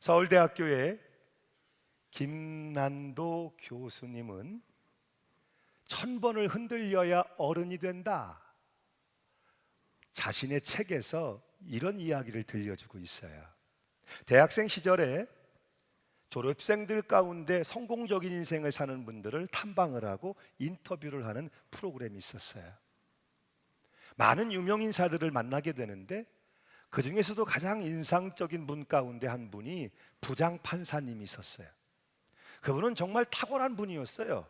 서울대학교의 김난도 교수님은 1000번을 흔들려야 어른이 된다, 자신의 책에서 이런 이야기를 들려주고 있어요. 대학생 시절에 졸업생들 가운데 성공적인 인생을 사는 분들을 탐방을 하고 인터뷰를 하는 프로그램이 있었어요. 많은 유명인사들을 만나게 되는데 그 중에서도 가장 인상적인 분 가운데 한 분이 부장 판사님이 있었어요. 그분은 정말 탁월한 분이었어요.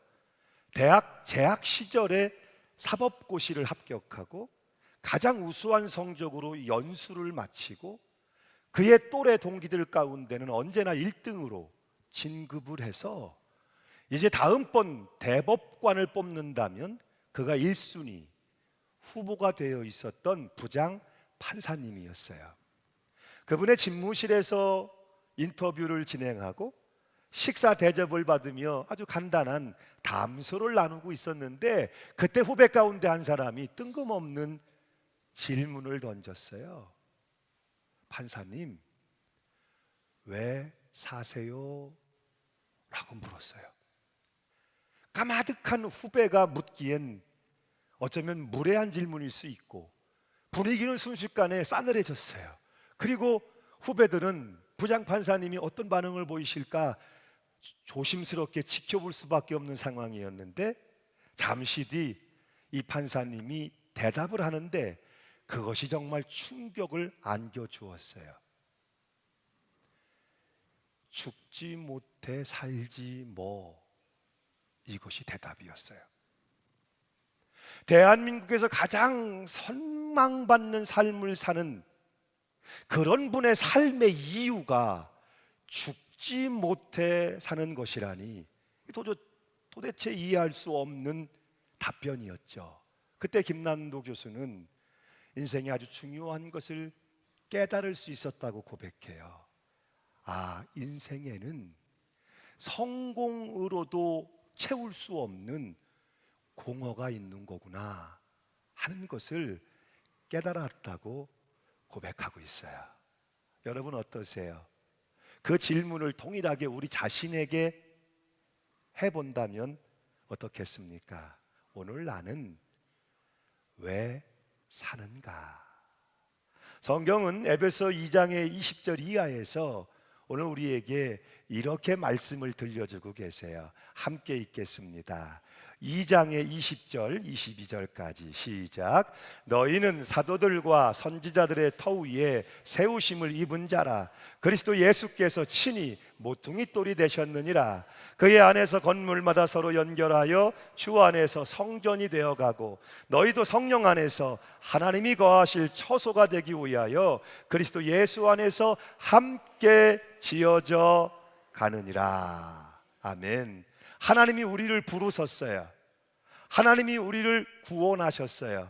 대학 재학 시절에 사법고시를 합격하고 가장 우수한 성적으로 연수를 마치고 그의 또래 동기들 가운데는 언제나 1등으로 진급을 해서 이제 다음번 대법관을 뽑는다면 그가 1순위 후보가 되어 있었던 부장 판사님이었어요. 그분의 집무실에서 인터뷰를 진행하고 식사 대접을 받으며 아주 간단한 담소를 나누고 있었는데 그때 후배 가운데 한 사람이 뜬금없는 질문을 던졌어요. 판사님, 왜 사세요? 라고 물었어요. 까마득한 후배가 묻기엔 어쩌면 무례한 질문일 수 있고 분위기는 순식간에 싸늘해졌어요. 그리고 후배들은 부장 판사님이 어떤 반응을 보이실까 조심스럽게 지켜볼 수밖에 없는 상황이었는데 잠시 뒤 이 판사님이 대답을 하는데 그것이 정말 충격을 안겨주었어요. 죽지 못해 살지 뭐, 이것이 대답이었어요. 대한민국에서 가장 선망받는 삶을 사는 그런 분의 삶의 이유가 죽지 못해 사는 것이라니 도대체 이해할 수 없는 답변이었죠. 그때 김난도 교수는 인생에 아주 중요한 것을 깨달을 수 있었다고 고백해요. 인생에는 성공으로도 채울 수 없는 공허가 있는 거구나 하는 것을 깨달았다고 고백하고 있어요. 여러분 어떠세요? 그 질문을 동일하게 우리 자신에게 해본다면 어떻겠습니까? 오늘 나는 왜 사는가? 성경은 에베소 2장의 20절 이하에서 오늘 우리에게 이렇게 말씀을 들려주고 계세요. 함께 읽겠습니다. 2장의 20절, 22절까지 시작. 너희는 사도들과 선지자들의 터 위에 세우심을 입은 자라. 그리스도 예수께서 친히 모퉁이 돌이 되셨느니라. 그의 안에서 건물마다 서로 연결하여 주 안에서 성전이 되어가고 너희도 성령 안에서 하나님이 거하실 처소가 되기 위하여 그리스도 예수 안에서 함께 지어져 가느니라. 아멘. 하나님이 우리를 부르셨어요. 하나님이 우리를 구원하셨어요.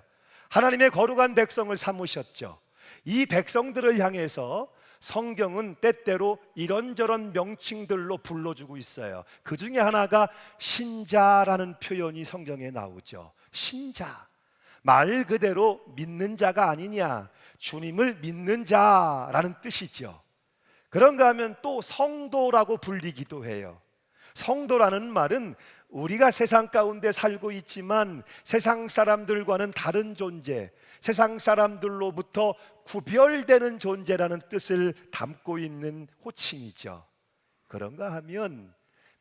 하나님의 거룩한 백성을 삼으셨죠. 이 백성들을 향해서 성경은 때때로 이런저런 명칭들로 불러주고 있어요. 그 중에 하나가 신자라는 표현이 성경에 나오죠. 신자, 말 그대로 믿는 자가 아니냐, 주님을 믿는 자라는 뜻이죠. 그런가 하면 또 성도라고 불리기도 해요. 성도라는 말은 우리가 세상 가운데 살고 있지만 세상 사람들과는 다른 존재, 세상 사람들로부터 구별되는 존재라는 뜻을 담고 있는 호칭이죠. 그런가 하면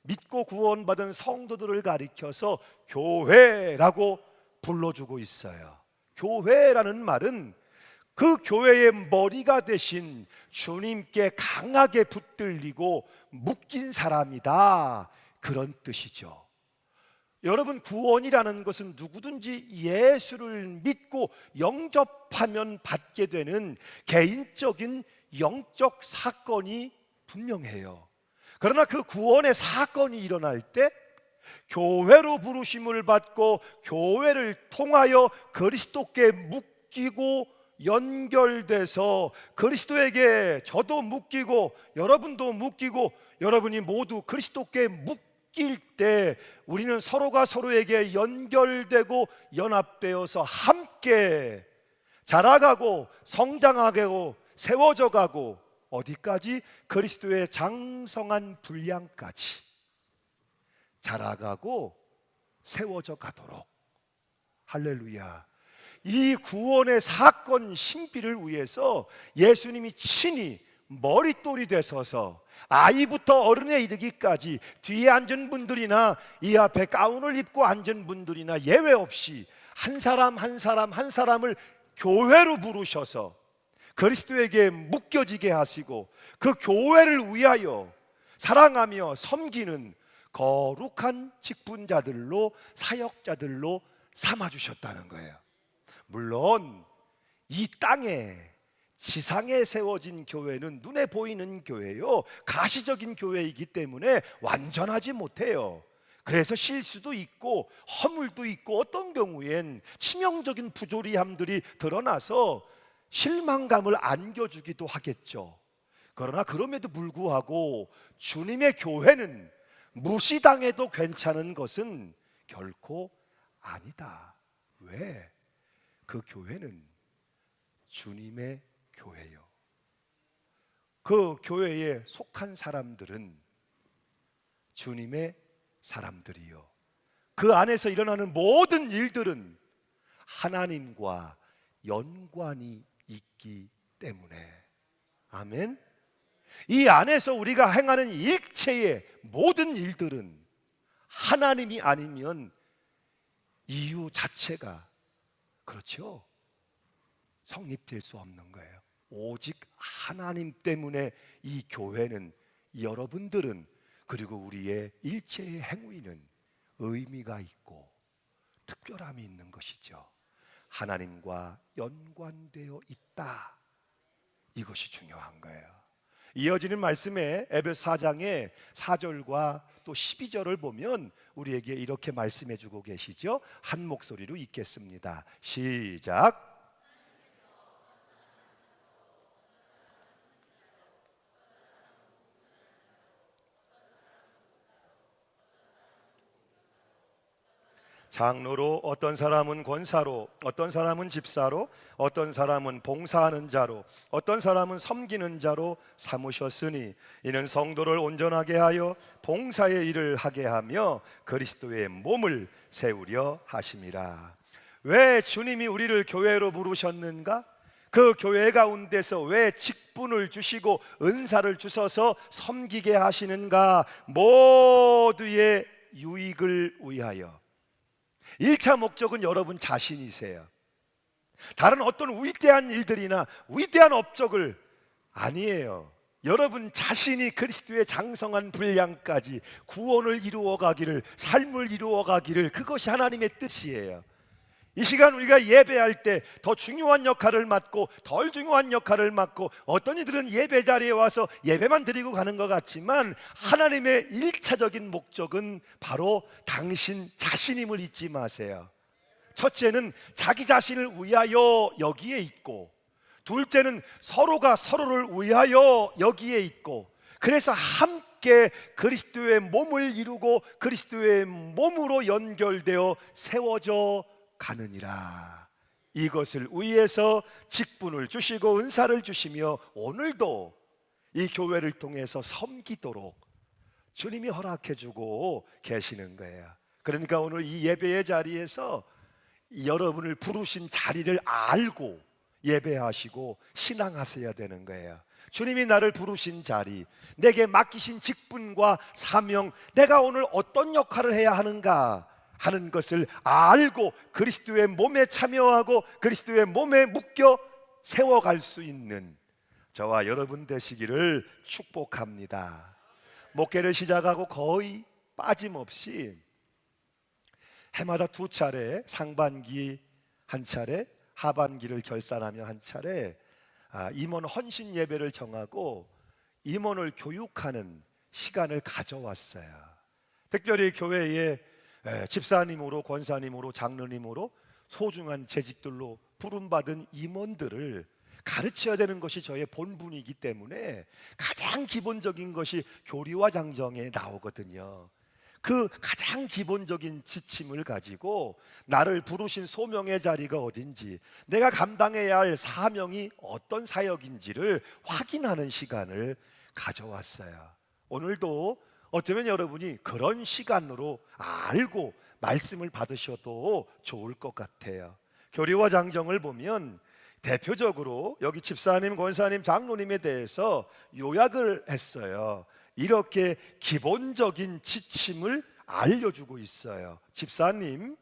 믿고 구원받은 성도들을 가리켜서 교회라고 불러주고 있어요. 교회라는 말은 그 교회의 머리가 되신 주님께 강하게 붙들리고 묶인 사람이다, 그런 뜻이죠. 여러분, 구원이라는 것은 누구든지 예수를 믿고 영접하면 받게 되는 개인적인 영적 사건이 분명해요. 그러나 그 구원의 사건이 일어날 때 교회로 부르심을 받고 교회를 통하여 그리스도께 묶이고 연결돼서 그리스도에게 저도 묶이고 여러분도 묶이고 여러분이 모두 그리스도께 묶일 때 우리는 서로가 서로에게 연결되고 연합되어서 함께 자라가고 성장하고 세워져 가고 어디까지? 그리스도의 장성한 분량까지 자라가고 세워져 가도록. 할렐루야. 이 구원의 사건 신비를 위해서 예수님이 친히 머릿돌이 되셔서 아이부터 어른에 이르기까지 뒤에 앉은 분들이나 이 앞에 가운을 입고 앉은 분들이나 예외 없이 한 사람 한 사람 한 사람을 교회로 부르셔서 그리스도에게 묶여지게 하시고 그 교회를 위하여 사랑하며 섬기는 거룩한 직분자들로, 사역자들로 삼아주셨다는 거예요. 물론 이 땅에, 지상에 세워진 교회는 눈에 보이는 교회요, 가시적인 교회이기 때문에 완전하지 못해요. 그래서 실수도 있고 허물도 있고 어떤 경우엔 치명적인 부조리함들이 드러나서 실망감을 안겨주기도 하겠죠. 그러나 그럼에도 불구하고 주님의 교회는 무시당해도 괜찮은 것은 결코 아니다. 왜? 그 교회는 주님의 교회요. 그 교회에 속한 사람들은 주님의 사람들이요. 그 안에서 일어나는 모든 일들은 하나님과 연관이 있기 때문에. 아멘. 이 안에서 우리가 행하는 일체의 모든 일들은 하나님이 아니면 이유 자체가, 그렇죠, 성립될 수 없는 거예요. 오직 하나님 때문에 이 교회는, 여러분들은, 그리고 우리의 일체의 행위는 의미가 있고 특별함이 있는 것이죠. 하나님과 연관되어 있다. 이것이 중요한 거예요. 이어지는 말씀에 에베소 4장의 4절과 또 12절을 보면 우리에게 이렇게 말씀해 주고 계시죠. 한 목소리로 읽겠습니다. 시작. 장로로, 어떤 사람은 권사로, 어떤 사람은 집사로, 어떤 사람은 봉사하는 자로, 어떤 사람은 섬기는 자로 삼으셨으니 이는 성도를 온전하게 하여 봉사의 일을 하게 하며 그리스도의 몸을 세우려 하심이라. 왜 주님이 우리를 교회로 부르셨는가? 그 교회 가운데서 왜 직분을 주시고 은사를 주셔서 섬기게 하시는가? 모두의 유익을 위하여. 1차 목적은 여러분 자신이세요. 다른 어떤 위대한 일들이나 위대한 업적을 아니에요. 여러분 자신이 그리스도의 장성한 분량까지 구원을 이루어가기를, 삶을 이루어가기를, 그것이 하나님의 뜻이에요. 이 시간 우리가 예배할 때 더 중요한 역할을 맡고 덜 중요한 역할을 맡고, 어떤 이들은 예배 자리에 와서 예배만 드리고 가는 것 같지만 하나님의 1차적인 목적은 바로 당신 자신임을 잊지 마세요. 첫째는 자기 자신을 위하여 여기에 있고, 둘째는 서로가 서로를 위하여 여기에 있고, 그래서 함께 그리스도의 몸을 이루고 그리스도의 몸으로 연결되어 세워져 가느니라. 이것을 위해서 직분을 주시고 은사를 주시며 오늘도 이 교회를 통해서 섬기도록 주님이 허락해 주고 계시는 거예요. 그러니까 오늘 이 예배의 자리에서 여러분을 부르신 자리를 알고 예배하시고 신앙하셔야 되는 거예요. 주님이 나를 부르신 자리, 내게 맡기신 직분과 사명, 내가 오늘 어떤 역할을 해야 하는가 하는 것을 알고 그리스도의 몸에 참여하고 그리스도의 몸에 묶여 세워갈 수 있는 저와 여러분 되시기를 축복합니다. 목회를 시작하고 거의 빠짐없이 해마다 2차례, 상반기 한 차례, 하반기를 결산하며 한 차례 임원 헌신 예배를 정하고 임원을 교육하는 시간을 가져왔어요. 특별히 교회에 집사님으로, 권사님으로, 장로님으로 소중한 재직들로 부름받은 임원들을 가르쳐야 되는 것이 저의 본분이기 때문에 가장 기본적인 것이 교리와 장정에 나오거든요. 그 가장 기본적인 지침을 가지고 나를 부르신 소명의 자리가 어딘지, 내가 감당해야 할 사명이 어떤 사역인지를 확인하는 시간을 가져왔어요. 오늘도 어쩌면 여러분이 그런 시간으로 알고 말씀을 받으셔도 좋을 것 같아요. 교리와 장정을 보면 대표적으로 여기 집사님, 권사님, 장로님에 대해서 요약을 했어요. 이렇게 기본적인 지침을 알려주고 있어요. 집사님,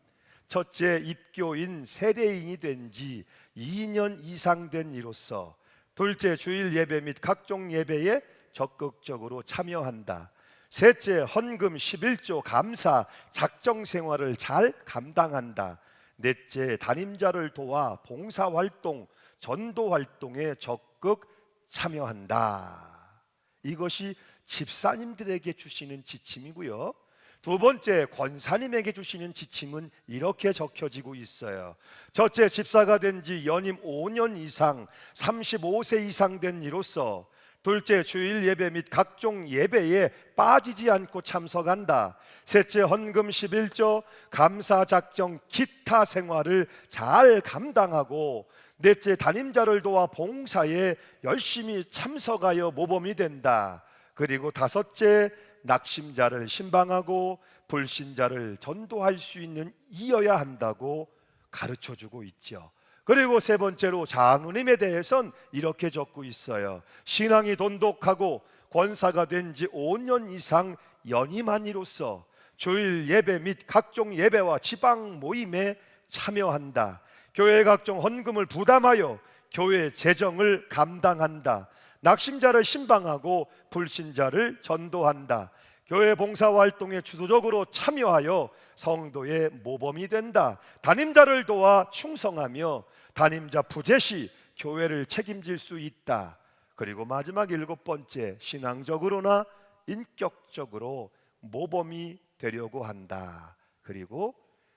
첫째, 입교인 세례인이 된 지 2년 이상 된 이로서 둘째, 주일 예배 및 각종 예배에 적극적으로 참여한다. 셋째, 헌금 11조 감사 작정 생활을 잘 감당한다. 넷째, 담임자를 도와 봉사활동, 전도활동에 적극 참여한다. 이것이 집사님들에게 주시는 지침이고요. 두 번째, 권사님에게 주시는 지침은 이렇게 적혀지고 있어요. 첫째, 집사가 된 지 연임 5년 이상 35세 이상 된 이로서 둘째, 주일 예배 및 각종 예배에 빠지지 않고 참석한다. 셋째, 헌금 11조 감사 작정 기타 생활을 잘 감당하고 넷째, 담임자를 도와 봉사에 열심히 참석하여 모범이 된다. 그리고 다섯째, 낙심자를 신방하고 불신자를 전도할 수 있는 이어야 한다고 가르쳐주고 있죠. 그리고 세 번째로 장로님에 대해선 이렇게 적고 있어요. 신앙이 돈독하고 권사가 된 지 5년 이상 연임한 이로서 주일 예배 및 각종 예배와 지방 모임에 참여한다. 교회 각종 헌금을 부담하여 교회 재정을 감당한다. 낙심자를 신방하고 불신자를 전도한다. 교회 봉사활동에 주도적으로 참여하여 성도의 모범이 된다. 담임자를 도와 충성하며 담임자 부재 시 교회를 책임질 수 있다. 그리고 마지막 일곱 번째, 신앙적으로나 인격적으로 모범이 되려고 한다. 그리고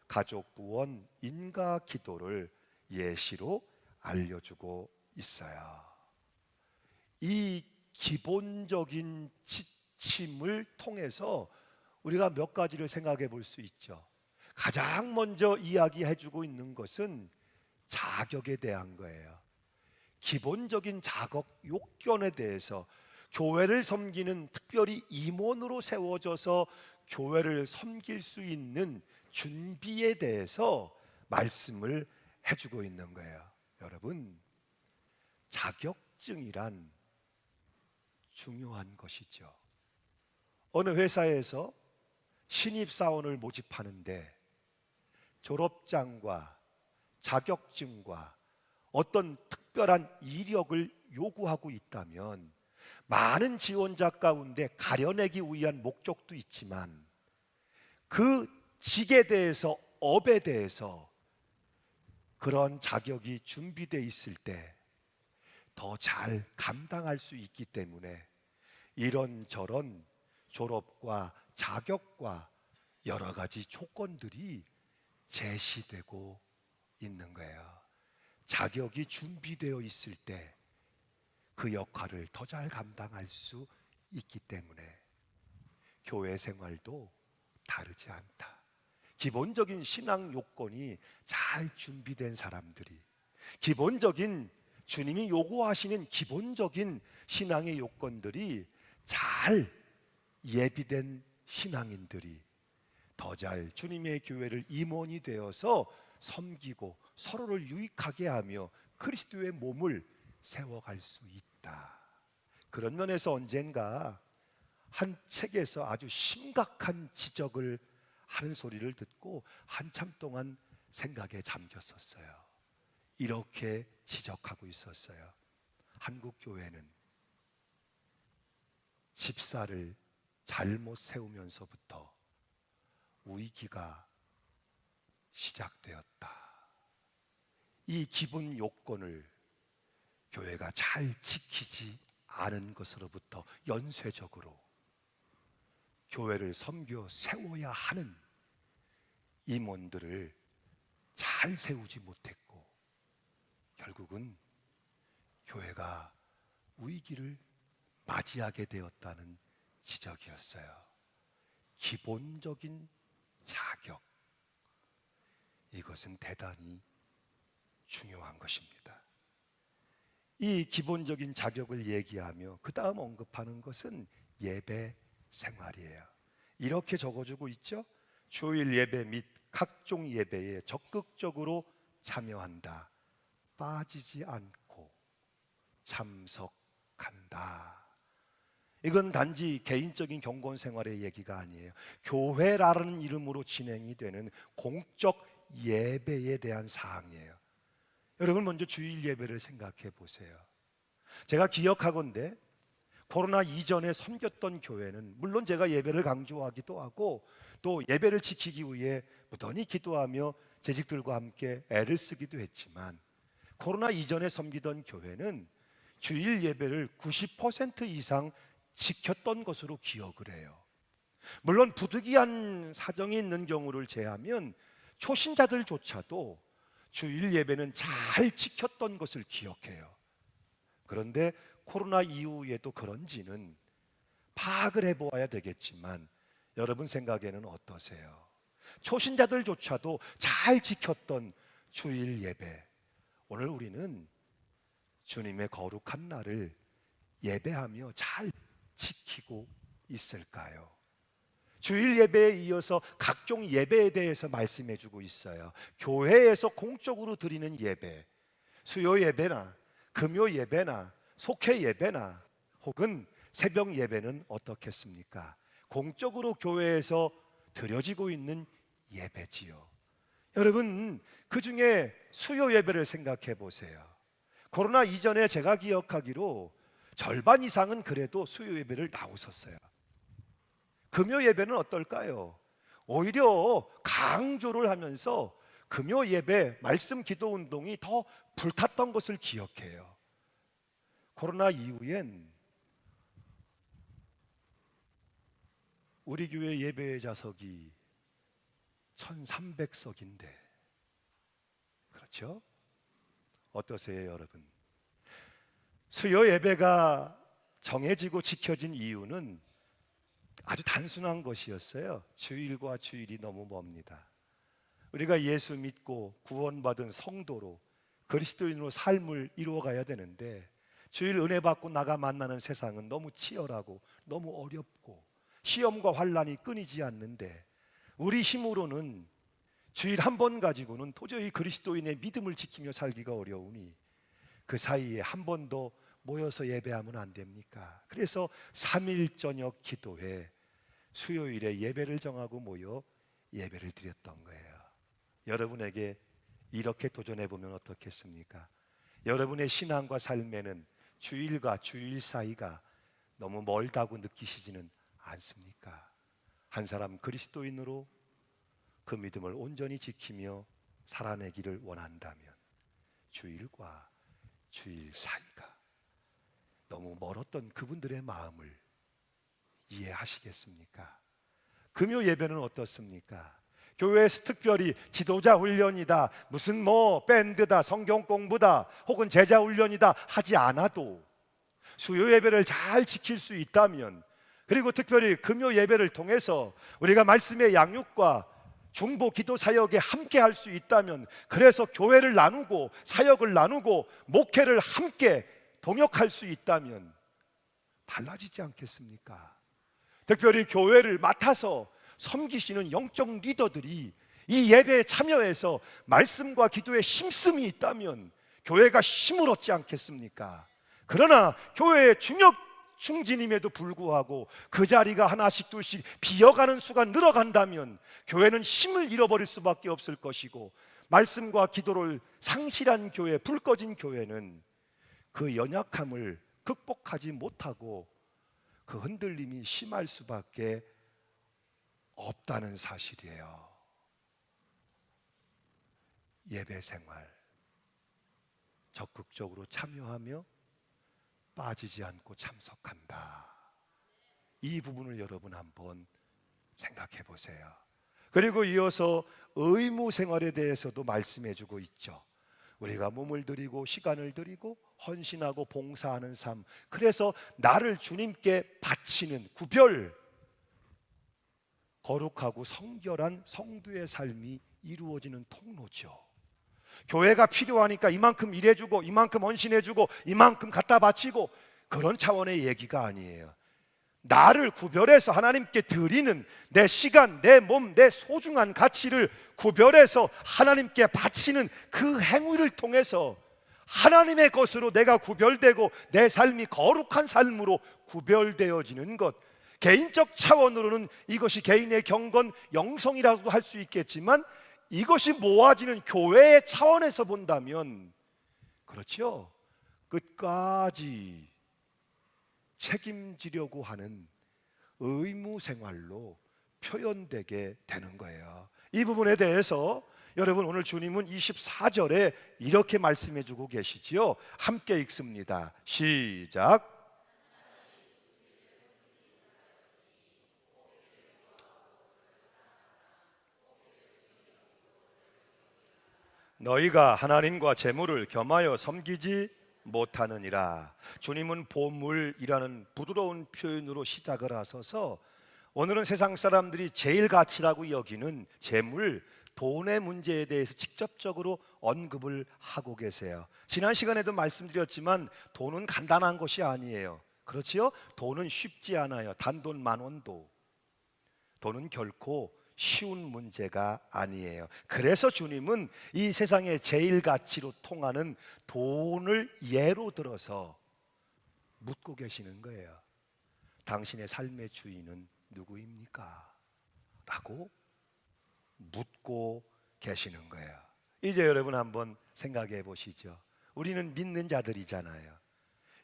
가족 구원, 인가 기도를 예시로 알려주고 있어요. 이 기본적인 지침을 통해서 우리가 몇 가지를 생각해 볼 수 있죠. 가장 먼저 이야기해주고 있는 것은 자격에 대한 거예요. 기본적인 자격 요건에 대해서 교회를 섬기는, 특별히 임원으로 세워져서 교회를 섬길 수 있는 준비에 대해서 말씀을 해주고 있는 거예요. 여러분, 자격증이란 중요한 것이죠. 어느 회사에서 신입사원을 모집하는데 졸업장과 자격증과 어떤 특별한 이력을 요구하고 있다면 많은 지원자 가운데 가려내기 위한 목적도 있지만 그 직에 대해서, 업에 대해서 그런 자격이 준비되어 있을 때 더 잘 감당할 수 있기 때문에 이런저런 졸업과 자격과 여러 가지 조건들이 제시되고 있는 거예요. 자격이 준비되어 있을 때 그 역할을 더 잘 감당할 수 있기 때문에 교회 생활도 다르지 않다. 기본적인 신앙 요건이 잘 준비된 사람들이, 기본적인 주님이 요구하시는 기본적인 신앙의 요건들이 잘 예비된 신앙인들이 더 잘 주님의 교회를 임원이 되어서 섬기고 서로를 유익하게 하며 그리스도의 몸을 세워갈 수 있다. 그런 면에서 언젠가 한 책에서 아주 심각한 지적을 하는 소리를 듣고 한참 동안 생각에 잠겼었어요. 이렇게 지적하고 있었어요. 한국 교회는 집사를 잘못 세우면서부터 위기가 시작되었다. 이 기본 요건을 교회가 잘 지키지 않은 것으로부터 연쇄적으로 교회를 섬겨 세워야 하는 임원들을 잘 세우지 못했고 결국은 교회가 위기를 맞이하게 되었다는 지적이었어요. 기본적인 자격, 이것은 대단히 중요한 것입니다. 이 기본적인 자격을 얘기하며 그 다음 언급하는 것은 예배 생활이에요. 이렇게 적어주고 있죠. 주일 예배 및 각종 예배에 적극적으로 참여한다, 빠지지 않고 참석한다. 이건 단지 개인적인 경건 생활의 얘기가 아니에요. 교회라는 이름으로 진행이 되는 공적 예배에 대한 사항이에요. 여러분, 먼저 주일 예배를 생각해 보세요. 제가 기억하건대 코로나 이전에 섬겼던 교회는 물론 제가 예배를 강조하기도 하고 또 예배를 지키기 위해 무던히 기도하며 재직들과 함께 애를 쓰기도 했지만, 코로나 이전에 섬기던 교회는 주일 예배를 90% 이상 지켰던 것으로 기억을 해요. 물론 부득이한 사정이 있는 경우를 제하면 초신자들조차도 주일 예배는 잘 지켰던 것을 기억해요. 그런데 코로나 이후에도 그런지는 파악을 해보아야 되겠지만, 여러분 생각에는 어떠세요? 초신자들조차도 잘 지켰던 주일 예배, 오늘 우리는 주님의 거룩한 날을 예배하며 잘 지키고 있을까요? 주일 예배에 이어서 각종 예배에 대해서 말씀해 주고 있어요. 교회에서 공적으로 드리는 예배, 수요 예배나 금요 예배나 속회 예배나 혹은 새벽 예배는 어떻겠습니까? 공적으로 교회에서 드려지고 있는 예배지요. 여러분, 그 중에 수요 예배를 생각해 보세요. 코로나 이전에 제가 기억하기로 절반 이상은 그래도 수요 예배를 나오셨어요. 금요 예배는 어떨까요? 오히려 강조를 하면서 금요 예배 말씀 기도 운동이 더 불탔던 것을 기억해요. 코로나 이후엔 우리 교회 예배 좌석이 1300석인데, 그렇죠? 어떠세요, 여러분? 수요 예배가 정해지고 지켜진 이유는 아주 단순한 것이었어요. 주일과 주일이 너무 멉니다. 우리가 예수 믿고 구원받은 성도로 그리스도인으로 삶을 이루어가야 되는데, 주일 은혜 받고 나가 만나는 세상은 너무 치열하고 너무 어렵고 시험과 환란이 끊이지 않는데, 우리 힘으로는 주일 한 번 가지고는 도저히 그리스도인의 믿음을 지키며 살기가 어려우니 그 사이에 한 번 더 모여서 예배하면 안 됩니까? 그래서 3일 저녁 기도회, 수요일에 예배를 정하고 모여 예배를 드렸던 거예요. 여러분에게 이렇게 도전해 보면 어떻겠습니까? 여러분의 신앙과 삶에는 주일과 주일 사이가 너무 멀다고 느끼시지는 않습니까? 한 사람 그리스도인으로 그 믿음을 온전히 지키며 살아내기를 원한다면 주일과 주일 사이가 너무 멀었던 그분들의 마음을 이해하시겠습니까? 금요 예배는 어떻습니까? 교회에서 특별히 지도자 훈련이다, 무슨 밴드다, 성경 공부다, 혹은 제자 훈련이다 하지 않아도 수요 예배를 잘 지킬 수 있다면, 그리고 특별히 금요 예배를 통해서 우리가 말씀의 양육과 중보 기도 사역에 함께 할 수 있다면, 그래서 교회를 나누고 사역을 나누고 목회를 함께 동역할 수 있다면 달라지지 않겠습니까? 특별히 교회를 맡아서 섬기시는 영적 리더들이 이 예배에 참여해서 말씀과 기도에 힘씀이 있다면 교회가 힘을 얻지 않겠습니까? 그러나 교회의 중역 충진임에도 불구하고 그 자리가 하나씩 둘씩 비어가는 수가 늘어간다면 교회는 힘을 잃어버릴 수밖에 없을 것이고, 말씀과 기도를 상실한 교회, 불 꺼진 교회는 그 연약함을 극복하지 못하고 그 흔들림이 심할 수밖에 없다는 사실이에요. 예배 생활 적극적으로 참여하며 빠지지 않고 참석한다. 이 부분을 여러분 한번 생각해 보세요. 그리고 이어서 의무 생활에 대해서도 말씀해 주고 있죠. 우리가 몸을 드리고 시간을 드리고 헌신하고 봉사하는 삶, 그래서 나를 주님께 바치는 구별, 거룩하고 성결한 성도의 삶이 이루어지는 통로죠. 교회가 필요하니까 이만큼 일해주고 이만큼 헌신해주고 이만큼 갖다 바치고 그런 차원의 얘기가 아니에요. 나를 구별해서 하나님께 드리는 내 시간, 내 몸, 내 소중한 가치를 구별해서 하나님께 바치는 그 행위를 통해서 하나님의 것으로 내가 구별되고 내 삶이 거룩한 삶으로 구별되어지는 것. 개인적 차원으로는 이것이 개인의 경건, 영성이라고도 할 수 있겠지만 이것이 모아지는 교회의 차원에서 본다면 그렇죠, 끝까지 책임지려고 하는 의무 생활로 표현되게 되는 거예요. 이 부분에 대해서 여러분 오늘 주님은 24절에 이렇게 말씀해 주고 계시지요. 함께 읽습니다. 시작. 너희가 하나님과 재물을 겸하여 섬기지 못하느니라. 주님은 보물이라는 부드러운 표현으로 시작을 하셔서 오늘은 세상 사람들이 제일 가치라고 여기는 재물, 돈의 문제에 대해서 직접적으로 언급을 하고 계세요. 지난 시간에도 말씀드렸지만 돈은 간단한 것이 아니에요. 그렇지요? 돈은 쉽지 않아요. 단돈 10,000원도. 돈은 결코 쉬운 문제가 아니에요. 그래서 주님은 이 세상의 제일 가치로 통하는 돈을 예로 들어서 묻고 계시는 거예요. 당신의 삶의 주인은 누구입니까? 라고 묻고 계시는 거예요. 이제 여러분 한번 생각해 보시죠. 우리는 믿는 자들이잖아요.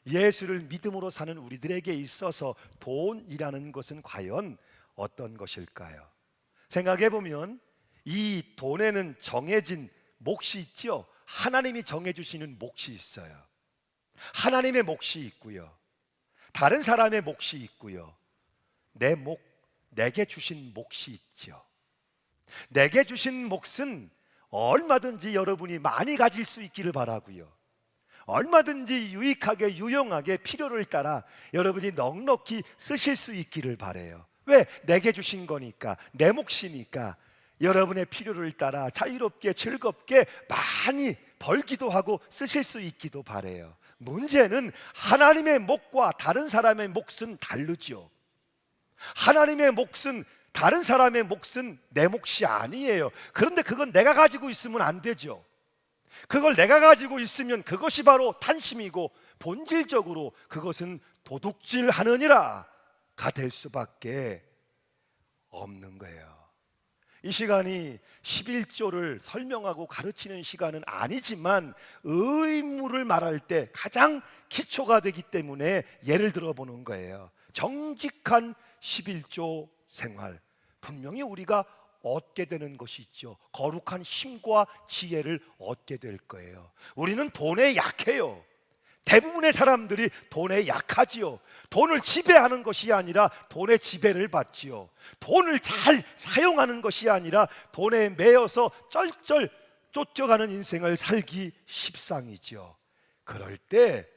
예수를 믿음으로 사는 우리들에게 있어서 돈이라는 것은 과연 어떤 것일까요? 생각해 보면 이 돈에는 정해진 몫이 있죠. 하나님이 정해주시는 몫이 있어요. 하나님의 몫이 있고요, 다른 사람의 몫이 있고요, 내 몫, 내게 주신 몫이 있죠. 내게 주신 몫은 얼마든지 여러분이 많이 가질 수 있기를 바라고요, 얼마든지 유익하게 유용하게 필요를 따라 여러분이 넉넉히 쓰실 수 있기를 바라요. 왜? 내게 주신 거니까, 내 몫이니까 여러분의 필요를 따라 자유롭게 즐겁게 많이 벌기도 하고 쓰실 수 있기도 바라요. 문제는 하나님의 몫과 다른 사람의 몫은 다르죠. 하나님의 몫은, 다른 사람의 몫은 내 몫이 아니에요. 그런데 그건 내가 가지고 있으면 안 되죠. 그걸 내가 가지고 있으면 그것이 바로 탄심이고 본질적으로 그것은 도둑질하느니라 가 될 수밖에 없는 거예요. 이 시간이 11조를 설명하고 가르치는 시간은 아니지만 의무를 말할 때 가장 기초가 되기 때문에 예를 들어 보는 거예요. 정직한 11조 생활, 분명히 우리가 얻게 되는 것이 있죠. 거룩한 힘과 지혜를 얻게 될 거예요. 우리는 돈에 약해요. 대부분의 사람들이 돈에 약하지요. 돈을 지배하는 것이 아니라 돈의 지배를 받지요. 돈을 잘 사용하는 것이 아니라 돈에 매여서 쩔쩔 쫓겨가는 인생을 살기 십상이지요. 그럴 때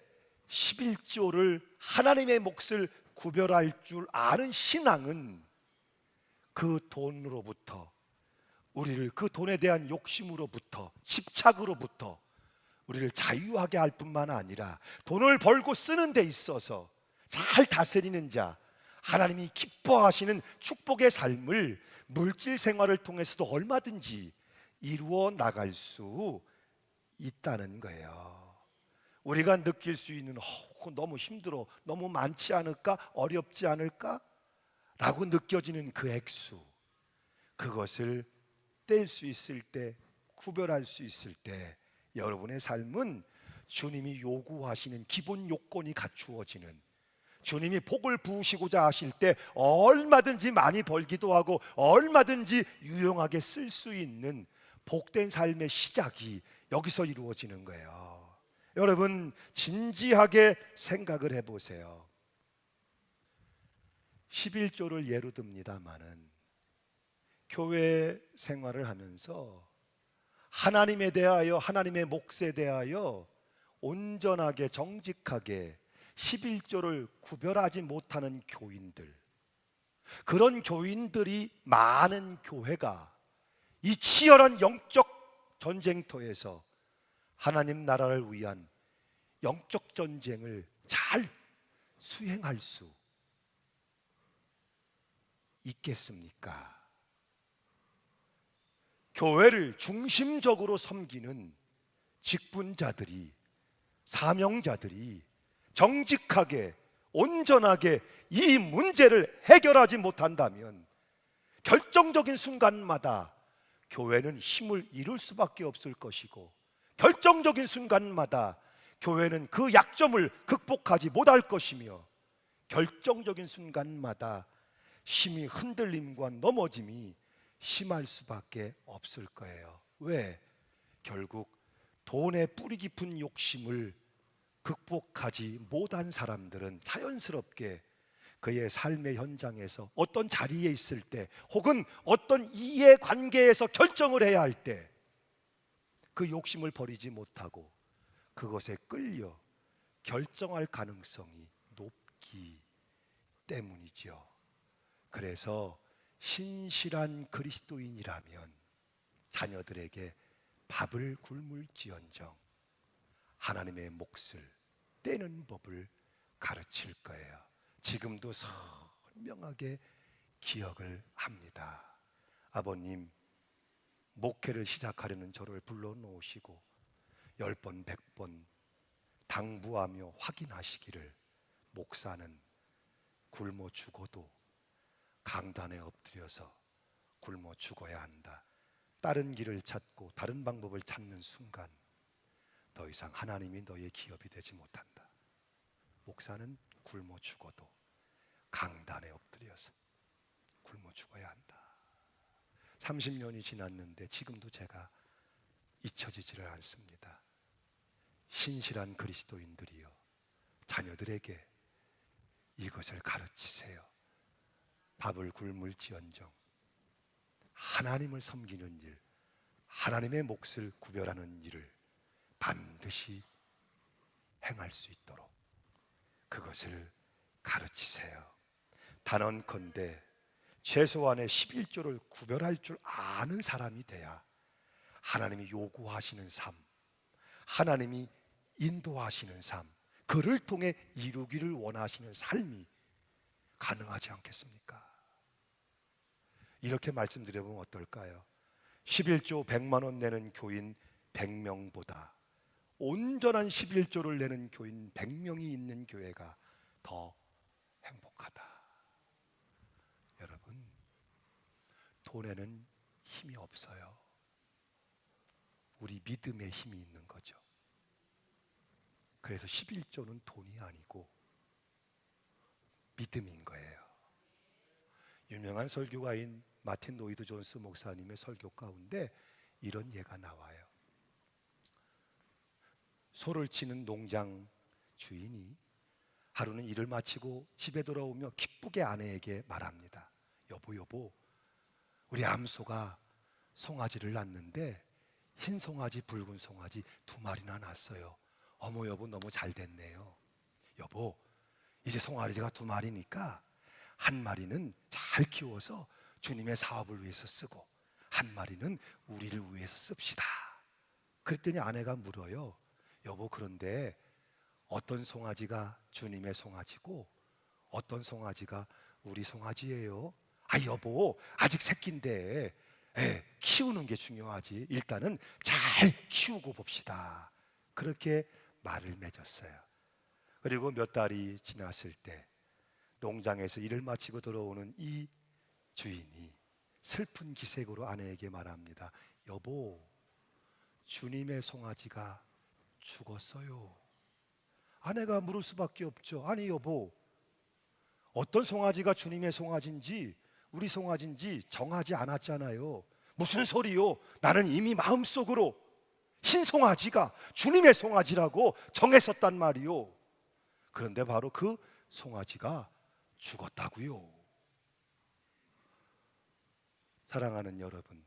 11조를 하나님의 몫을 구별할 줄 아는 신앙은 그 돈으로부터, 우리를 그 돈에 대한 욕심으로부터, 집착으로부터 우리를 자유하게 할 뿐만 아니라 돈을 벌고 쓰는 데 있어서 잘 다스리는 자, 하나님이 기뻐하시는 축복의 삶을 물질 생활을 통해서도 얼마든지 이루어 나갈 수 있다는 거예요. 우리가 느낄 수 있는 너무 힘들어, 너무 많지 않을까, 어렵지 않을까 라고 느껴지는 그 액수, 그것을 뗄 수 있을 때, 구별할 수 있을 때 여러분의 삶은 주님이 요구하시는 기본 요건이 갖추어지는, 주님이 복을 부으시고자 하실 때 얼마든지 많이 벌기도 하고 얼마든지 유용하게 쓸 수 있는 복된 삶의 시작이 여기서 이루어지는 거예요. 여러분 진지하게 생각을 해보세요. 11조를 예로 듭니다마는 교회 생활을 하면서 하나님에 대하여, 하나님의 몫에 대하여 온전하게 정직하게 11조를 구별하지 못하는 교인들, 그런 교인들이 많은 교회가 이 치열한 영적 전쟁터에서 하나님 나라를 위한 영적 전쟁을 잘 수행할 수 있겠습니까? 교회를 중심적으로 섬기는 직분자들이, 사명자들이 정직하게 온전하게 이 문제를 해결하지 못한다면 결정적인 순간마다 교회는 힘을 잃을 수밖에 없을 것이고, 결정적인 순간마다 교회는 그 약점을 극복하지 못할 것이며, 결정적인 순간마다 힘이 흔들림과 넘어짐이 심할 수밖에 없을 거예요. 왜? 결국 돈의 뿌리 깊은 욕심을 극복하지 못한 사람들은 자연스럽게 그의 삶의 현장에서 어떤 자리에 있을 때, 혹은 어떤 이해관계에서 결정을 해야 할 때 그 욕심을 버리지 못하고 그것에 끌려 결정할 가능성이 높기 때문이죠. 그래서 신실한 그리스도인이라면 자녀들에게 밥을 굶을지언정 하나님의 몫을 떼는 법을 가르칠 거예요. 지금도 선명하게 기억을 합니다. 아버님, 목회를 시작하려는 저를 불러놓으시고 10번, 100번 당부하며 확인하시기를, 목사는 굶어 죽어도 강단에 엎드려서 굶어 죽어야 한다. 다른 길을 찾고 다른 방법을 찾는 순간 더 이상 하나님이 너의 기업이 되지 못한다. 목사는 굶어 죽어도 강단에 엎드려서 굶어 죽어야 한다. 30년이 지났는데 지금도 제가 잊혀지지를 않습니다. 신실한 그리스도인들이여, 자녀들에게 이것을 가르치세요. 밥을 굶을지언정 하나님을 섬기는 일, 하나님의 몫을 구별하는 일을 반드시 행할 수 있도록 그것을 가르치세요. 단언컨대 최소한의 11조를 구별할 줄 아는 사람이 돼야 하나님이 요구하시는 삶, 하나님이 인도하시는 삶, 그를 통해 이루기를 원하시는 삶이 가능하지 않겠습니까? 이렇게 말씀드려보면 어떨까요? 11조 100만 원 내는 교인 100명보다 온전한 11조를 내는 교인 100명이 있는 교회가 더 행복하다. 여러분, 돈에는 힘이 없어요. 우리 믿음에 힘이 있는 거죠. 그래서 11조는 돈이 아니고 믿음인 거예요. 유명한 설교가인 마틴 노이드 존스 목사님의 설교 가운데 이런 예가 나와요. 소를 치는 농장 주인이 하루는 일을 마치고 집에 돌아오며 기쁘게 아내에게 말합니다. 여보, 우리 암소가 송아지를 낳는데 흰 송아지, 붉은 송아지 2마리나 낳았어요. 어머 여보, 너무 잘 됐네요. 여보, 이제 송아지가 2마리니까 한 마리는 잘 키워서 주님의 사업을 위해서 쓰고 한 마리는 우리를 위해서 씁시다. 그랬더니 아내가 물어요. 여보, 그런데 어떤 송아지가 주님의 송아지고 어떤 송아지가 우리 송아지예요? 아 여보, 아직 새끼인데 키우는 게 중요하지. 일단은 잘 키우고 봅시다. 그렇게 말을 맺었어요. 그리고 몇 달이 지났을 때 농장에서 일을 마치고 들어오는 이 주인이 슬픈 기색으로 아내에게 말합니다. 여보, 주님의 송아지가 죽었어요. 아내가 물을 수밖에 없죠. 아니 여보, 어떤 송아지가 주님의 송아지인지 우리 송아지인지 정하지 않았잖아요. 무슨 소리요? 나는 이미 마음속으로 흰 송아지가 주님의 송아지라고 정했었단 말이요. 그런데 바로 그 송아지가 죽었다고요. 사랑하는 여러분,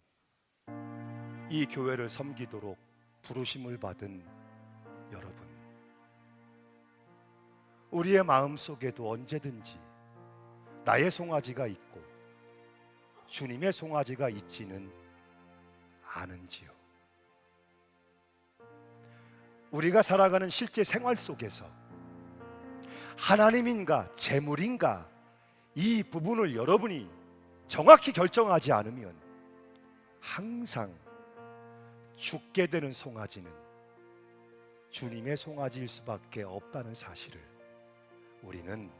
이 교회를 섬기도록 부르심을 받은 여러분, 우리의 마음속에도 언제든지 나의 송아지가 있고 주님의 송아지가 있지는 않은지요? 우리가 살아가는 실제 생활 속에서 하나님인가 재물인가 이 부분을 여러분이 정확히 결정하지 않으면 항상 죽게 되는 송아지는 주님의 송아지일 수밖에 없다는 사실을 우리는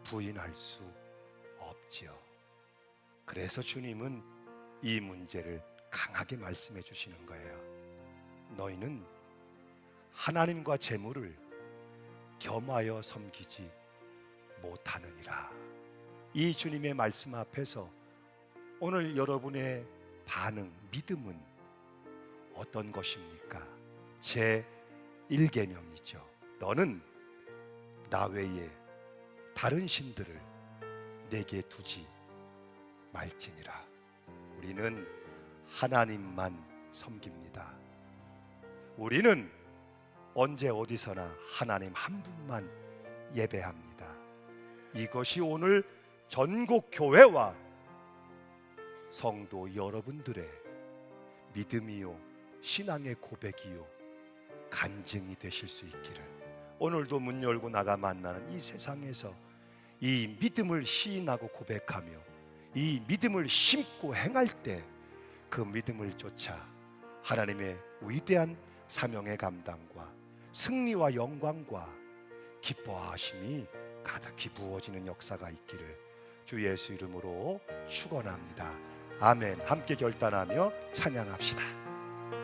부인할 수 없지요. 그래서 주님은 이 문제를 강하게 말씀해 주시는 거예요. 너희는 하나님과 재물을 겸하여 섬기지 못하느니라. 이 주님의 말씀 앞에서 오늘 여러분의 반응, 믿음은 어떤 것입니까? 제 1계명이죠. 너는 나 외에 다른 신들을 내게 두지 말지니라. 우리는 하나님만 섬깁니다. 우리는 언제 어디서나 하나님 한 분만 예배합니다. 이것이 오늘 전국 교회와 성도 여러분들의 믿음이요 신앙의 고백이요 간증이 되실 수 있기를, 오늘도 문 열고 나가 만나는 이 세상에서 이 믿음을 시인하고 고백하며 이 믿음을 심고 행할 때 그 믿음을 쫓아 하나님의 위대한 사명의 감당과 승리와 영광과 기뻐하심이 가득히 부어지는 역사가 있기를 주 예수 이름으로 축원합니다. 아멘. 함께 결단하며 찬양합시다.